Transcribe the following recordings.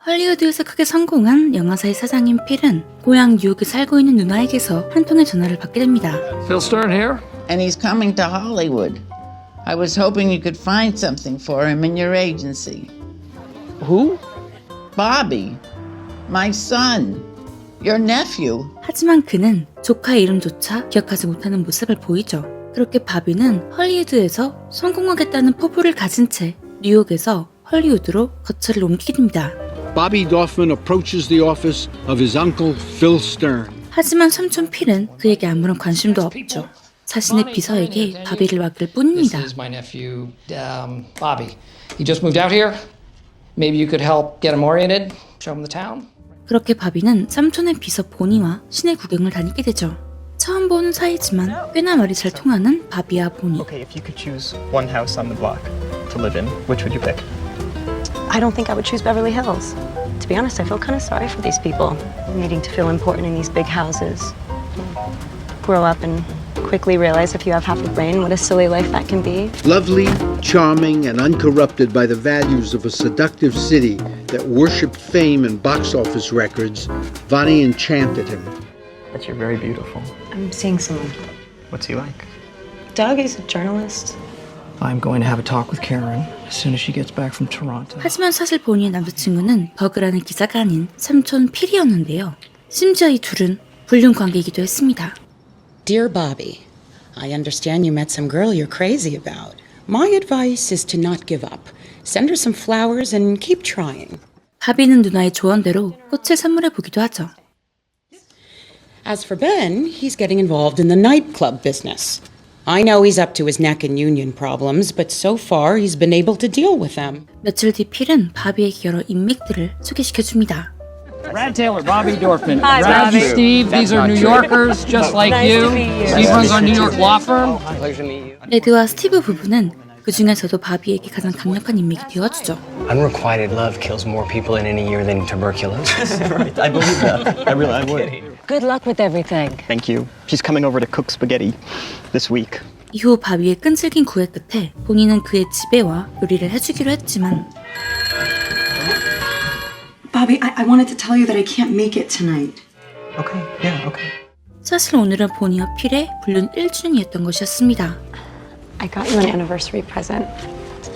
헐리우드에서 크게 성공한 영화사의 사장인 필은 고향 뉴욕에 살고 있는 누나에게서 한 통의 전화를 받게 됩니다. Phil Stern here? And he's coming to Hollywood. I was hoping you could find something for him in your agency. Who? Bobby, my son, your nephew. 하지만 그는 조카의 이름조차 기억하지 못하는 모습을 보이죠. 그렇게 바비는 헐리우드에서 성공하겠다는 포부를 가진 채 뉴욕에서 헐리우드로 거처를 옮기게 됩니다. Bobby Dorfman approaches the office of his uncle Phil Stern. 하지만 삼촌 필은 그에게 아무런 관심도 없죠. 자신의 비서에게 바비를 맡길 뿐입니다. This is my nephew, Bobby. He just moved out here. Maybe you could help get him oriented, show him the town. 그렇게 바비는 삼촌의 비서 보니와 시내 구경을 다니게 되죠. 처음 보는 사이지만 꽤나 말이 잘 통하는 바비와 보니. Okay, if you could choose one house on the block to live in, which would you pick? I don't think I would choose Beverly Hills. To be honest, I feel kind of sorry for these people, needing to feel important in these big houses. Grow up and quickly realize if you have half a brain, what a silly life that can be. Lovely, charming, and uncorrupted by the values of a seductive city that worshipped fame and box office records, Vonnie enchanted him. But you're very beautiful. I'm seeing someone. What's he like? Doug is a journalist. I'm going to have a talk with Karen as soon as she gets back from Toronto. 하지만 사실 보니의 남자친구는 버그라는 기자가 아닌 삼촌 필이었는데요. 심지어 이 둘은 불륜 관계이기도 했습니다. Dear Bobby, I understand you met some girl you're crazy about. My advice is to not give up. Send her some flowers and keep trying. 바비는 누나의 조언대로 꽃을 선물해 보기도 하죠. As for Ben, he's getting involved in the nightclub business. I know he's up to his neck in union problems, but so far he's been able to deal with them. 며칠 뒤 필은 바비에게 여러 인맥들을 소개시켜줍니다. Brad Taylor, Bobby Dorfman. Hi, Brad Bobby. and Steve, these are New Yorkers, just like Nice you. to meet you. Steve runs our New York law firm. 레드와 스티브 부부는 그 중에서도 바비에게 가장 강력한 인맥이 되어주죠. Unrequited love kills more people in any year than tuberculosis. Right, I believe that. I would. Good luck with everything. Thank you. She's coming over to cook spaghetti this week. 이후 바비의 끈질긴 구애 끝에 본인은 그의 집에 와 요리를 해주기로 했지만 Bobby, I wanted to tell you that I can't make it tonight. Okay, yeah, okay. 사실 오늘은 보니와 필의 불륜 1주년이었던 것이었습니다. I got you an anniversary present.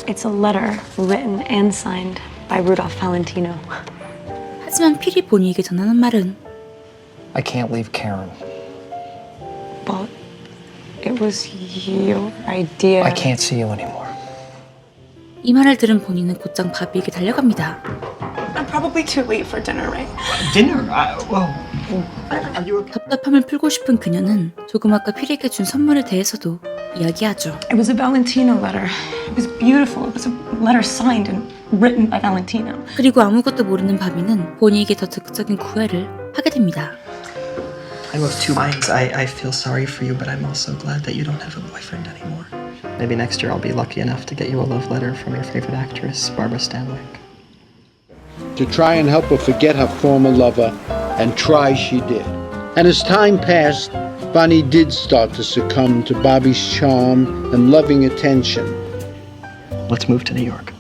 It's a letter written and signed by Rudolph Valentino. 하지만 필이 보니에게 전하는 말은 I can't leave Karen. Well, it was your idea. I can't see you anymore. 이 말을 들은 보니는 곧장 바비에게 달려갑니다. I'm probably too late for dinner, right? Dinner? Are you okay? 답답함을 풀고 싶은 그녀는 조금 아까 필에게 준 선물에 대해서도 이야기하죠. It was a Valentino letter. It was beautiful. It was a letter signed and written by Valentino. 그리고 아무것도 모르는 바비는 보니에게 더 적극적인 구애를 하게 됩니다. I'm of two minds. I feel sorry for you, but I'm also glad that you don't have a boyfriend anymore. Maybe next year I'll be lucky enough to get you a love letter from your favorite actress, Barbara Stanwyck. To try and help her forget her former lover, and try she did. And as time passed, Bonnie did start to succumb to Bobby's charm and loving attention. Let's move to New York.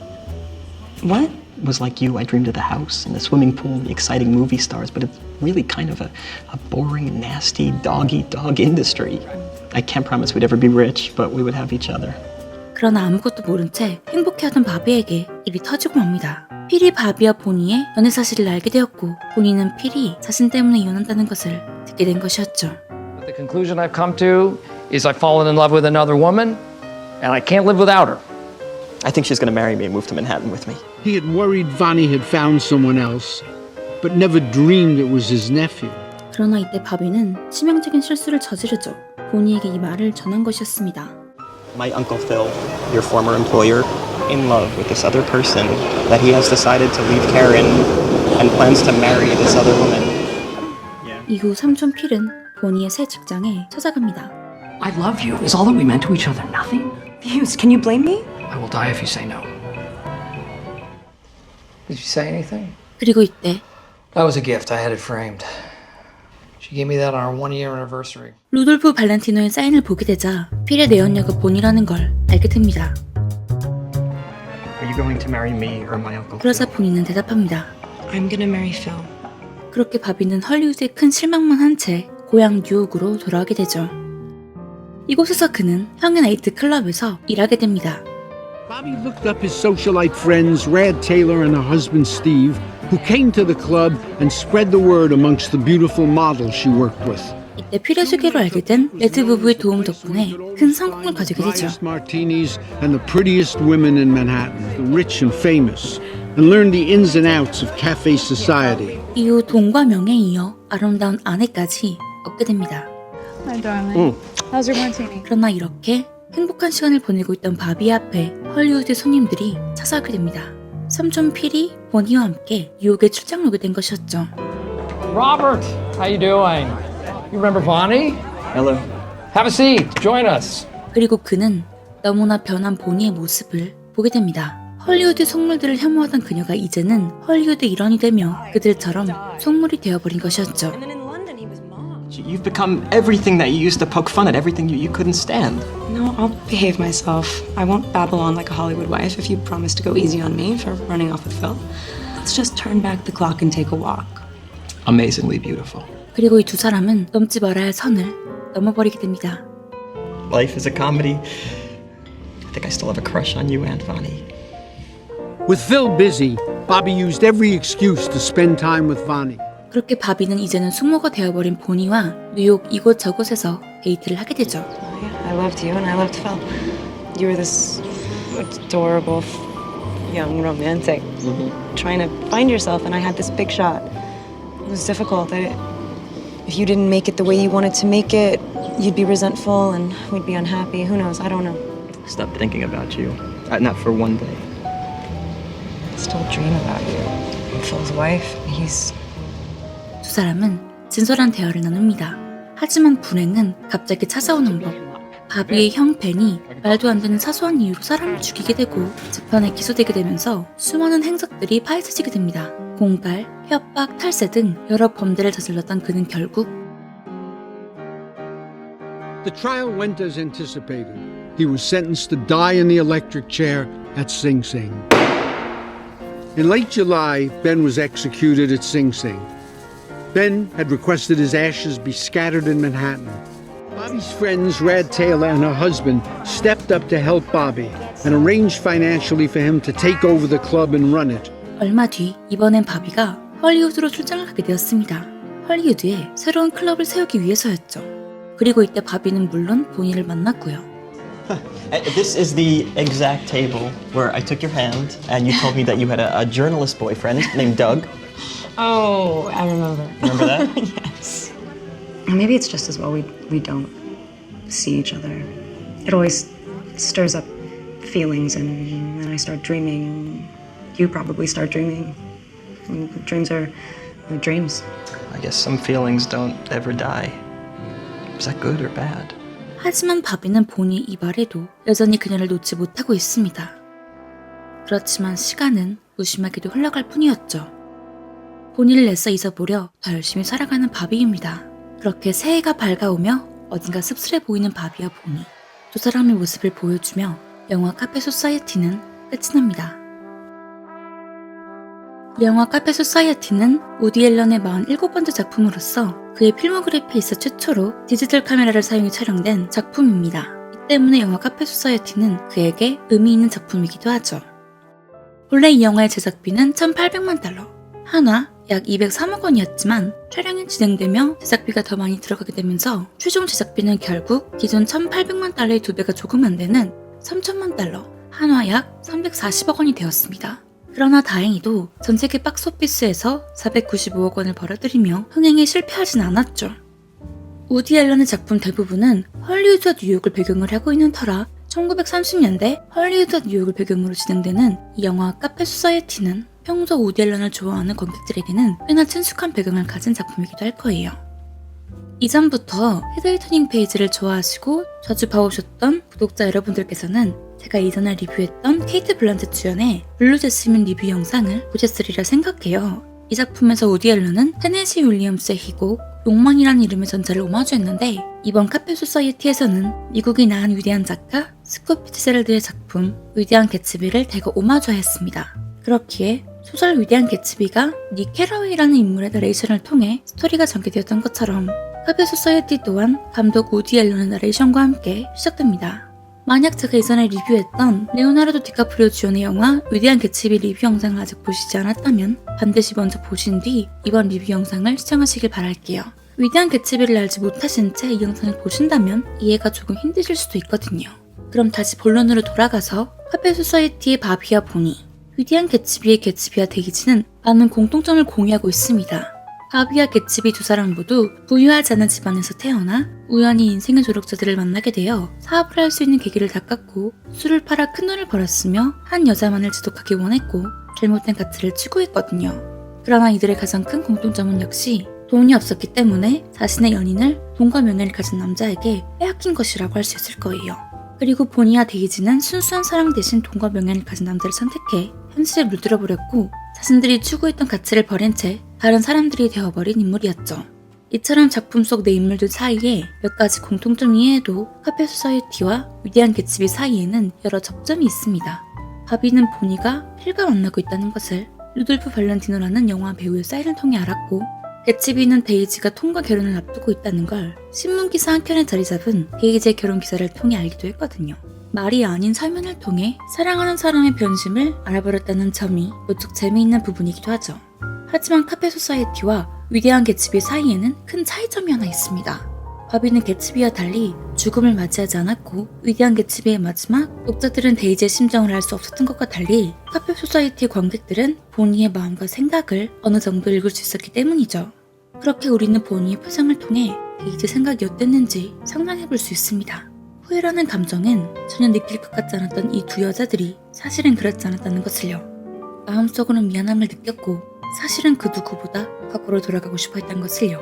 What? It was like you. I dreamed of the house and the swimming pool and the exciting movie stars, but it's really kind of a boring, nasty, dog-eat-dog industry. I can't promise we'd ever be rich, but we would have each other. 그러나 아무것도 모른 채 행복해하던 바비에게 일이 터지고 맙니다. 필이 바비와 보니의 연애 사실을 알게 되었고 보니는 필이 자신 때문에 이혼한다는 것을 듣게 된 것이었죠. But the conclusion I've come to is I've fallen in love with another woman, and I can't live without her. I think she's going to marry me and move to Manhattan with me. He had worried Vonnie had found someone else, but never dreamed it was his nephew. 그러나 이때 바비는 치명적인 실수를 저지르죠. 보니에게 이 말을 전한 것이었습니다. My Uncle Phil, your former employer, in love with this other person, that he has decided to leave Karen and plans to marry this other woman. 이후 삼촌 필은 보니의 새 직장에 찾아갑니다. I love you. Is all that we meant to each other nothing? Hughes, can you blame me? I will die if you say no. Did you say anything? 그리고 이때 That was a gift. I had it framed. She gave me that on our 1-year anniversary. 루돌프 발렌티노의 사인을 보게 되자 필의 내연녀가 본이라는 걸 알게 됩니다. Are you going to marry me or my Uncle 그러자 Phil? 본인은 대답합니다. I'm gonna marry Phil. 그렇게 바비는 헐리우드에 큰 실망만 한 채 고향 뉴욕으로 돌아오게 되죠. 이곳에서 그는 형의 나이트 클럽에서 일하게 됩니다. Bobby looked up his socialite friends, Rad Taylor and her husband Steve, who came to the club and spread the word amongst the beautiful models she worked with. 이때 피레수기로 알게 된 레드 부부의 도움 덕분에 큰 성공을 거두게 되죠. Highest martinis and the prettiest women in Manhattan, the rich and famous, and learned the ins and outs of cafe society. 이후 돈과 명예에 이어 아름다운 아내까지 얻게 됩니다. Hi, darling. How's your martini? 그러나 이렇게 행복한 시간을 보내고 있던 바비 앞에 헐리우드 손님들이 찾아오게 됩니다. 삼촌 필이 보니와 함께 뉴욕에 출장 오게 된 것이었죠. Robert, how you doing? You remember Bonnie? Hello. Have a seat. Join us. 그리고 그는 너무나 변한 보니의 모습을 보게 됩니다. 헐리우드 속물들을 혐오하던 그녀가 이제는 헐리우드 일원이 되며 그들처럼 속물이 되어버린 것이었죠. You've become everything that you used to poke fun at, everything you couldn't stand. No, I'll behave myself. I won't babble on like a Hollywood wife if you promise to go easy on me for running off with Phil. Let's just turn back the clock and take a walk. Amazingly beautiful. 그리고 이 두 사람은 넘지 말아야 할 선을 넘어버리게 됩니다. Life is a comedy. I think I still have a crush on you, Aunt Vonnie. With Phil busy, Bobby used every excuse to spend time with Vonnie. 그렇게 바비는 이제는 숙모가 되어버린 보니와 뉴욕 이곳저곳에서 데이트를 하게 되죠. I loved you and I loved Phil. You were this adorable young romantic trying to find yourself, and I had this big shot. It was difficult. If you didn't make it the way you wanted to make it, you'd be resentful and we'd be unhappy. Who knows? I don't know. Stop thinking about you. Not for one day. I still dream about you. I'm Phil's wife. He's... 두 사람은 진솔한 대화를 나눕니다. 하지만 불행은 갑자기 찾아오는 법. 바비의 형 벤이 말도 안 되는 사소한 이유로 사람을 죽이게 되고 재판에 기소되게 되면서 수많은 행적들이 파헤쳐지게 됩니다. 공갈, 협박, 탈세 등 여러 범죄를 저질렀던 그는 결국 The trial went as anticipated. He was sentenced to die in the electric chair at Sing Sing. In late July, Ben was executed at Sing Sing. Ben had requested his ashes be scattered in Manhattan. Bobby's friends, Rad Taylor and her husband, stepped up to help Bobby and arranged financially for him to take over the club and run it. 얼마 뒤 이번엔 바비가 헐리우드로 출장을 가게 되었습니다. 헐리우드에 새로운 클럽을 세우기 위해서였죠. 그리고 이때 바비는 물론 보니를 만났고요. This is the exact table where I took your hand and you told me that you had a journalist boyfriend named Doug. Oh, I remember. Remember that? Yes. Maybe it's just as well we don't see each other. It always stirs up feelings, and then I start dreaming. You probably start dreaming. Dreams are dreams. I guess some feelings don't ever die. Is that good or bad? 하지만 바비는 보니의 이발에도 여전히 그녀를 놓지 못하고 있습니다. 그렇지만 시간은 무심하게도 흘러갈 뿐이었죠. 보니를 애써 잊어보려 더 열심히 살아가는 바비입니다. 그렇게 새해가 밝아오며 어딘가 씁쓸해 보이는 바비와 보니, 두 사람의 모습을 보여주며 영화 카페 소사이어티는 끝이 납니다. 영화 카페 소사이어티는 우디 앨런의 47번째 작품으로서 그의 필모그래피에 있어 최초로 디지털 카메라를 사용해 촬영된 작품입니다. 이 때문에 영화 카페 소사이어티는 그에게 의미 있는 작품이기도 하죠. 본래 이 영화의 제작비는 1,800만 달러, 한화 약 203억 원이었지만 촬영이 진행되며 제작비가 더 많이 들어가게 되면서 최종 제작비는 결국 기존 1,800만 달러의 2배가 조금 안 되는 3,000만 달러, 한화 약 340억 원이 되었습니다. 그러나 다행히도 전 세계 박스오피스에서 495억 원을 벌어들이며 흥행에 실패하진 않았죠. 우디 앨런의 작품 대부분은 헐리우드와 뉴욕을 배경으로 하고 있는 터라 1930년대 헐리우드와 뉴욕을 배경으로 진행되는 이 영화 카페 소사이어티는 평소 우디 앨런을 좋아하는 관객들에게는 꽤나 친숙한 배경을 가진 작품이기도 할 거예요. 이전부터 헤드리터닝 페이지를 좋아하시고 자주 봐오셨던 구독자 여러분들께서는 제가 이전에 리뷰했던 케이트 블란쳇 주연의 블루 제스민 리뷰 영상을 보셨으리라 생각해요. 이 작품에서 우디 앨런은 테네시 윌리엄스의 희곡 욕망이라는 이름의 전자를 오마주했는데, 이번 카페 소사이어티에서는 미국이 낳은 위대한 작가 스콧 피츠제럴드의 작품 위대한 개츠비를 대거 오마주하였습니다. 그렇기에 소설 위대한 개츠비가 닉 캐러웨이라는 인물의 나레이션을 통해 스토리가 전개되었던 것처럼 카페 소사이어티 또한 감독 우디 앨런의 나레이션과 함께 시작됩니다. 만약 제가 이전에 리뷰했던 레오나르도 디카프리오 주연의 영화 위대한 개츠비 리뷰 영상을 아직 보시지 않았다면 반드시 먼저 보신 뒤 이번 리뷰 영상을 시청하시길 바랄게요. 위대한 개츠비를 알지 못하신 채 이 영상을 보신다면 이해가 조금 힘드실 수도 있거든요. 그럼 다시 본론으로 돌아가서 카페 소사이어티의 바비와 보니, 위대한 개츠비의 개츠비와 데이지는 많은 공통점을 공유하고 있습니다. 바비와 개츠비 두 사람 모두 부유하지 않은 집안에서 태어나 우연히 인생의 조력자들을 만나게 되어 사업을 할 수 있는 계기를 닦았고 술을 팔아 큰돈을 벌었으며 한 여자만을 지독하게 원했고 잘못된 가치를 추구했거든요. 그러나 이들의 가장 큰 공통점은 역시 돈이 없었기 때문에 자신의 연인을 돈과 명예를 가진 남자에게 빼앗긴 것이라고 할 수 있을 거예요. 그리고 보니와 데이지는 순수한 사랑 대신 돈과 명예를 가진 남자를 선택해 현실에 물들어버렸고 자신들이 추구했던 가치를 버린 채 다른 사람들이 되어버린 인물이었죠. 이처럼 작품 속 내 인물들 사이에 몇 가지 공통점 이외에도 카페 소사이어티와 위대한 개츠비 사이에는 여러 접점이 있습니다. 바비는 보니가 필과 만나고 있다는 것을 루돌프 발렌티노라는 영화 배우의 사인을 통해 알았고, 개츠비는 데이지가 톰과 결혼을 앞두고 있다는 걸 신문기사 한 켠에 자리 잡은 데이지의 결혼 기사를 통해 알기도 했거든요. 말이 아닌 설명을 통해 사랑하는 사람의 변심을 알아버렸다는 점이 무척 재미있는 부분이기도 하죠. 하지만 카페 소사이어티와 위대한 개츠비 사이에는 큰 차이점이 하나 있습니다. 바비는 개츠비와 달리 죽음을 맞이하지 않았고, 위대한 개츠비의 마지막 독자들은 데이지의 심정을 알 수 없었던 것과 달리 카페 소사이어티의 관객들은 보니의 마음과 생각을 어느 정도 읽을 수 있었기 때문이죠. 그렇게 우리는 보니의 표정을 통해 데이지의 생각이 어땠는지 상상해볼 수 있습니다. 후회라는 감정은 전혀 느낄 것 같지 않았던 이 두 여자들이 사실은 그렇지 않았다는 것을요. 마음속으로는 미안함을 느꼈고 사실은 그 누구보다 과거로 돌아가고 싶어 했던 것을요.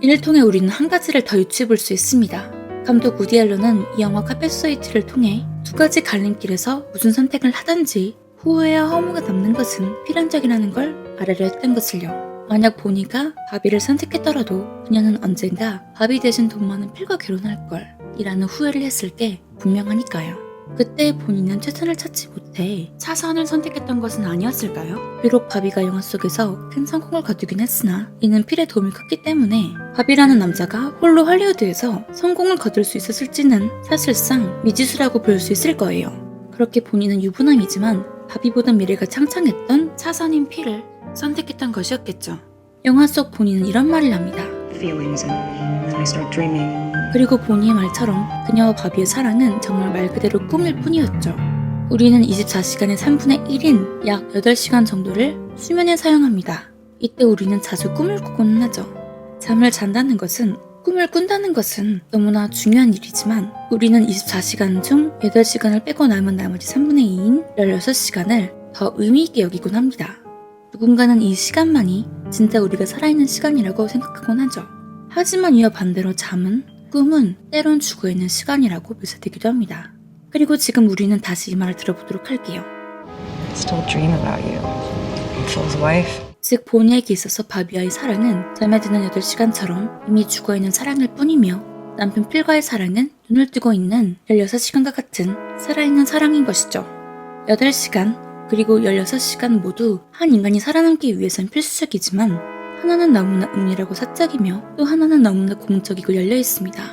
이를 통해 우리는 한 가지를 더 유추해볼 수 있습니다. 감독 우디 앨런은 이 영화 카페 소사이어티를 통해 두 가지 갈림길에서 무슨 선택을 하든지 후회와 허무가 남는 것은 필연적이라는 걸 말하려 했던 것을요. 만약 보니가 바비를 선택했더라도 그녀는 언젠가 바비 대신 돈 많은 필과 결혼할 걸 이라는 후회를 했을 게 분명하니까요. 그때 본인은 최선을 찾지 못해 차선을 선택했던 것은 아니었을까요? 비록 바비가 영화 속에서 큰 성공을 거두긴 했으나 이는 필의 도움이 컸기 때문에 바비라는 남자가 홀로 할리우드에서 성공을 거둘 수 있었을지는 사실상 미지수라고 볼 수 있을 거예요. 그렇게 본인은 유부남이지만 바비보다 미래가 창창했던 차선인 필을 선택했던 것이었겠죠. 영화 속 본인은 이런 말을 합니다. 그리고 보니의 말처럼 그녀와 바비의 사랑은 정말 말 그대로 꿈일 뿐이었죠. 우리는 24시간의 3분의 1인 약 8시간 정도를 수면에 사용합니다. 이때 우리는 자주 꿈을 꾸고는 하죠. 잠을 잔다는 것은, 꿈을 꾼다는 것은 너무나 중요한 일이지만 우리는 24시간 중 8시간을 빼고 남은 나머지 3분의 2인 16시간을 더 의미있게 여기곤 합니다. 누군가는 이 시간만이 진짜 우리가 살아있는 시간이라고 생각하곤 하죠. 하지만 이와 반대로 잠은, 꿈은 때론 죽어있는 시간이라고 묘사되기도 합니다. 그리고 지금 우리는 다시 이 말을 들어보도록 할게요. Still dream about you. Phil's wife. 즉 보니에게 있어서 바비와의 사랑은 잠에 드는 8시간처럼 이미 죽어있는 사랑일 뿐이며, 남편 필과의 사랑은 눈을 뜨고 있는 16시간과 같은 살아있는 사랑인 것이죠. 8시간 그리고 16시간 모두 한 인간이 살아남기 위해선 필수적이지만 하나는 너무나 은밀하고 사적이며 또 하나는 너무나 공적이고 열려있습니다.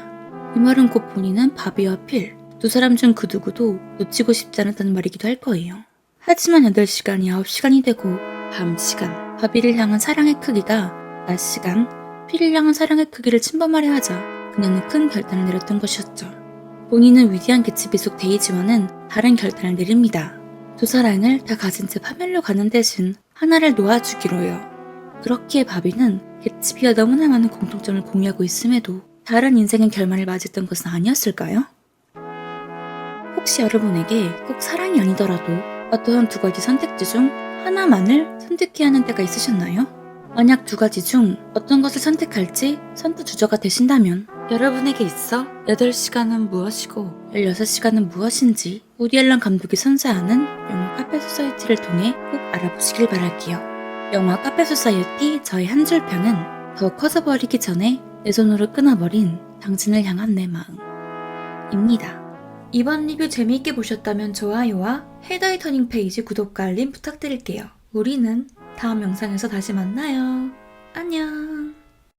이 말은 곧 본인은 바비와 필, 두 사람 중 그 누구도 놓치고 싶지 않았다는 말이기도 할 거예요. 하지만 8시간이 9시간이 되고 밤 시간, 바비를 향한 사랑의 크기가 낮 시간, 필을 향한 사랑의 크기를 침범하려 하자 그녀는 큰 결단을 내렸던 것이었죠. 본인은 위대한 개츠비 속 데이지와는 다른 결단을 내립니다. 두 사랑을 다 가진 채 파멸로 가는 대신 하나를 놓아주기로요. 그렇기에 바비는 개츠비와 너무나 많은 공통점을 공유하고 있음에도 다른 인생의 결말을 맞이했던 것은 아니었을까요? 혹시 여러분에게 꼭 사랑이 아니더라도 어떠한 두 가지 선택지 중 하나만을 선택해야 하는 때가 있으셨나요? 만약 두 가지 중 어떤 것을 선택할지 선두주저가 되신다면 여러분에게 있어 8시간은 무엇이고 16시간은 무엇인지 우디 앨런 감독이 선사하는 영화 카페 소사이어티를 통해 꼭 알아보시길 바랄게요. 영화 카페 소사이어티 저의 한 줄 평은 더 커져버리기 전에 내 손으로 끊어버린 당신을 향한 내 마음입니다. 이번 리뷰 재미있게 보셨다면 좋아요와 헤더의 터닝 페이지 구독과 알림 부탁드릴게요. 우리는 다음 영상에서 다시 만나요.